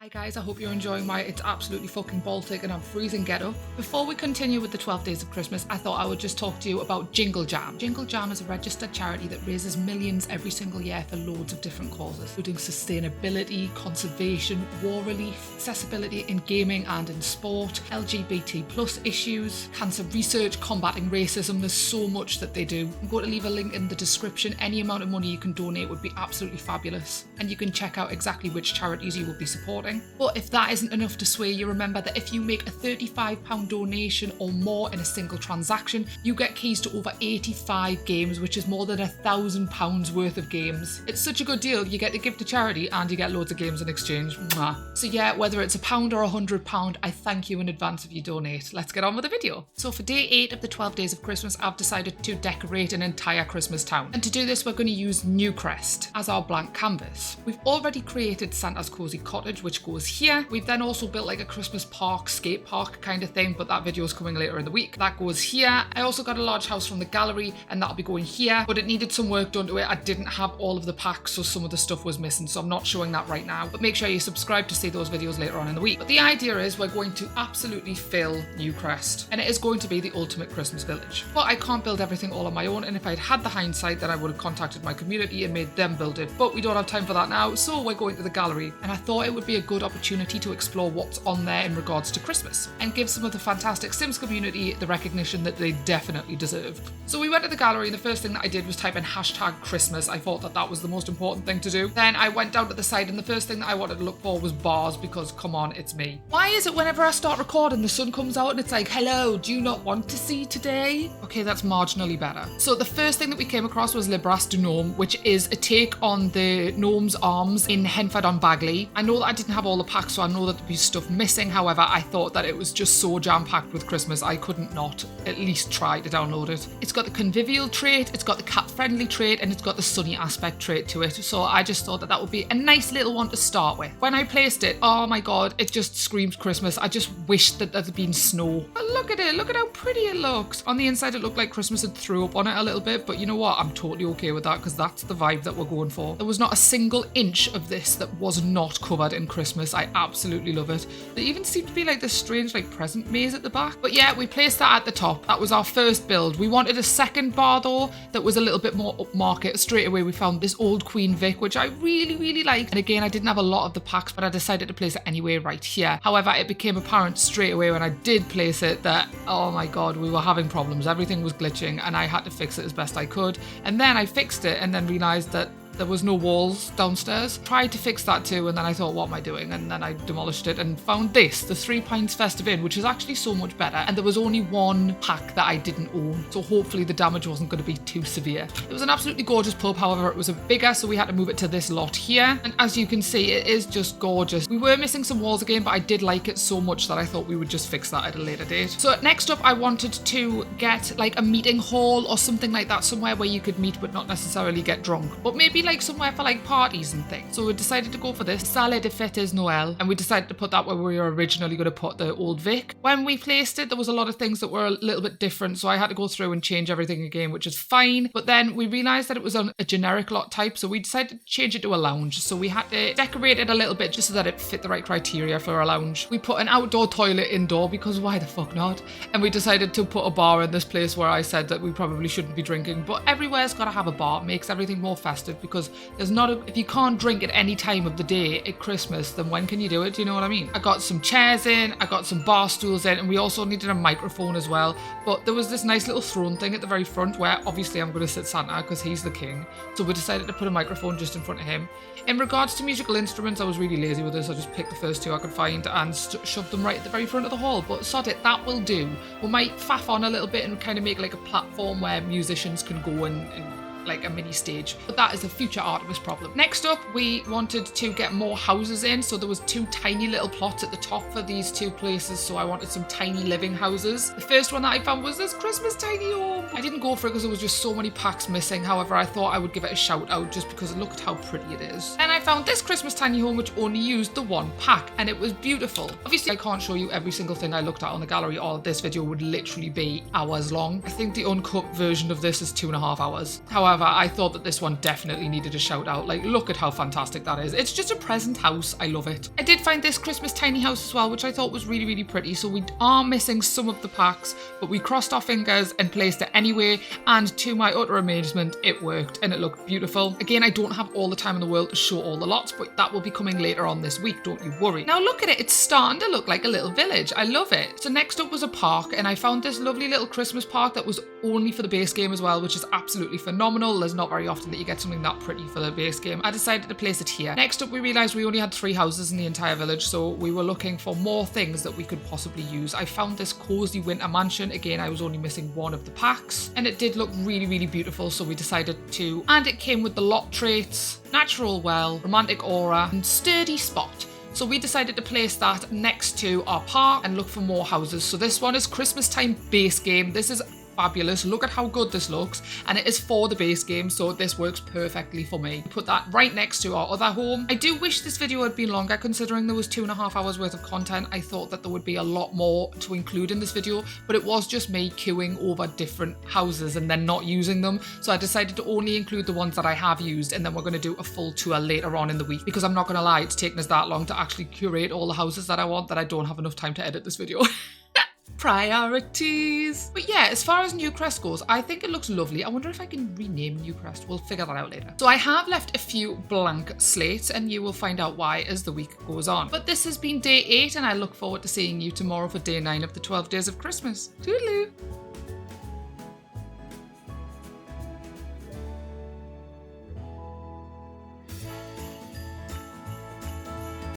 Hi guys, I hope you're enjoying my It's Absolutely Fucking Baltic and I'm Freezing get up. Before we continue with the 12 Days of Christmas, I thought I would just talk to you about Jingle Jam. Jingle Jam is a registered charity that raises millions every single year for loads of different causes, including sustainability, conservation, war relief, accessibility in gaming and in sport, LGBT plus issues, cancer research, combating racism. There's so much that they do. I'm going to leave a link in the description. Any amount of money you can donate would be absolutely fabulous. And you can check out exactly which charities you will be supporting. But if that isn't enough to sway you, remember that if you make a £35 donation or more in a single transaction, you get keys to over 85 games, which is more than £1,000 worth of games. It's such a good deal. You get to give to charity and you get loads of games in exchange. Mwah. So yeah, whether it's £1 or £100, I thank you in advance if you donate. Let's get on with the video. So for day 8 of the 12 Days of Christmas, I've decided to decorate an entire Christmas town. And to do this, we're going to use Newcrest as our blank canvas. We've already created Santa's cozy cottage, which goes here. We've then also built like a Christmas park, skate park kind of thing, but that video is coming later in the week. That goes here. I also got a large house from the gallery and that'll be going here, but it needed some work done to it. I didn't have all of the packs, so some of the stuff was missing, so I'm not showing that right now, but make sure you subscribe to see those videos later on in the week. But the idea is we're going to absolutely fill Newcrest, and it is going to be the ultimate Christmas village. But I can't build everything all on my own, and if I'd had the hindsight, then I would have contacted my community and made them build it, but we don't have time for that now, so we're going to the gallery, and I thought it would be a good opportunity to explore what's on there in regards to Christmas and give some of the fantastic Sims community the recognition that they definitely deserve. So we went to the gallery and the first thing that I did was type in #Christmas. I thought that that was the most important thing to do. Then I went down to the side and the first thing that I wanted to look for was bars, because come on, it's me. Why is it whenever I start recording the sun comes out and it's like, hello, do you not want to see today? Okay, that's marginally better. So the first thing that we came across was Le Bras du Gnome, which is a take on the gnome's arms in Henford on Bagley. I know that I didn't have all the packs, so I know that there'd be stuff missing. However, I thought that it was just so jam-packed with Christmas, I couldn't not at least try to download it. It's got the convivial trait, it's got the cat-friendly trait, and it's got the sunny aspect trait to it. So I just thought that that would be a nice little one to start with. When I placed it, oh my god, it just screamed Christmas. I just wished that there had been snow. But look at it, look at how pretty it looks. On the inside, it looked like Christmas had threw up on it a little bit, but you know what? I'm totally okay with that because that's the vibe that we're going for. There was not a single inch of this that was not covered in Christmas. I absolutely love it. There even seemed to be like this strange like present maze at the back. But yeah, we placed that at the top. That was our first build. We wanted a second bar though that was a little bit more upmarket. Straight away we found this old Queen Vic, which I really liked. And again, I didn't have a lot of the packs, but I decided to place it anyway right here. However, it became apparent straight away when I did place it that, oh my god, we were having problems. Everything was glitching and I had to fix it as best I could. And then I fixed it and then realized that there was no walls downstairs. Tried to fix that too, and then I thought, what am I doing? And then I demolished it and found this, the 3 Pines-Festive Inn, which is actually so much better. And there was only one pack that I didn't own, so hopefully the damage wasn't going to be too severe. It was an absolutely gorgeous pub, however, it was a bigger, so we had to move it to this lot here. And as you can see, it is just gorgeous. We were missing some walls again, but I did like it so much that I thought we would just fix that at a later date. So next up, I wanted to get like a meeting hall or something like that, somewhere where you could meet but not necessarily get drunk, but maybe like somewhere for like parties and things. So we decided to go for this SALLE de FETES NOEL, and we decided to put that where we were originally going to put the old Vic. When we placed it, there was a lot of things that were a little bit different, so I had to go through and change everything again, which is fine. But then we realized that it was on a generic lot type, so we decided to change it to a lounge. So we had to decorate it a little bit just so that it fit the right criteria for a lounge. We put an outdoor toilet indoor because why the fuck not? And we decided to put a bar in this place where I said that we probably shouldn't be drinking, but everywhere's got to have a bar. It makes everything more festive because there's not if you can't drink at any time of the day at Christmas, then when can you do it? Do you know what I mean? I got some chairs in, I got some bar stools in, and we also needed a microphone as well. But there was this nice little throne thing at the very front where obviously I'm going to sit Santa because he's the king. So we decided to put a microphone just in front of him. In regards to musical instruments, I was really lazy with this. I just picked the first 2 I could find and shoved them right at the very front of the hall. But sod it, that will do. We might faff on a little bit and kind of make like a platform where musicians can go and like a mini stage, but that is a future Artemis problem. Next up, we wanted to get more houses in, so there was 2 tiny little plots at the top for these 2 places, so I wanted some tiny living houses. The first one that I found was this Christmas tiny home. I didn't go for it because there was just so many packs missing. However, I thought I would give it a shout out just because look at how pretty it is. And I found this Christmas tiny home which only used the 1 pack, and it was beautiful. Obviously I can't show you every single thing I looked at on the gallery, or this video would literally be hours long. I think the uncut version of this is 2.5 hours. However, However, I thought that this one definitely needed a shout out. Like, look at how fantastic that is. It's just a present house. I love it. I did find this Christmas tiny house as well, which I thought was really, really pretty. So we are missing some of the packs, but we crossed our fingers and placed it anyway. And to my utter amazement, it worked and it looked beautiful. Again, I don't have all the time in the world to show all the lots, but that will be coming later on this week. Don't you worry. Now look at it. It's starting to look like a little village. I love it. So next up was a park, and I found this lovely little Christmas park that was only for the base game as well, which is absolutely phenomenal. There's not very often that you get something that pretty for the base game. I decided to place it here. Next up, we realized we only had 3 houses in the entire village, so we were looking for more things that we could possibly use. I found this cozy winter mansion. Again, I was only missing one of the packs, and it did look really, really beautiful, so we decided to, and it came with the lot traits, natural well, romantic aura, and sturdy spot. So we decided to place that next to our park and look for more houses. So this one is Christmas time base game. This is fabulous. Look at how good this looks, and it is for the base game, so this works perfectly for me. Put that right next to our other home. I do wish this video had been longer, considering there was 2.5 hours worth of content. I thought that there would be a lot more to include in this video, but it was just me queuing over different houses and then not using them, so I decided to only include the ones that I have used, and then we're going to do a full tour later on in the week, because I'm not going to lie, it's taken us that long to actually curate all the houses that I want that I don't have enough time to edit this video. Priorities. But yeah, as far as Newcrest goes, I think it looks lovely. I wonder if I can rename Newcrest. We'll figure that out later. So I have left a few blank slates, and you will find out why as the week goes on. But this has been day 8, and I look forward to seeing you tomorrow for day 9 of the 12 days of Christmas. Toodaloo.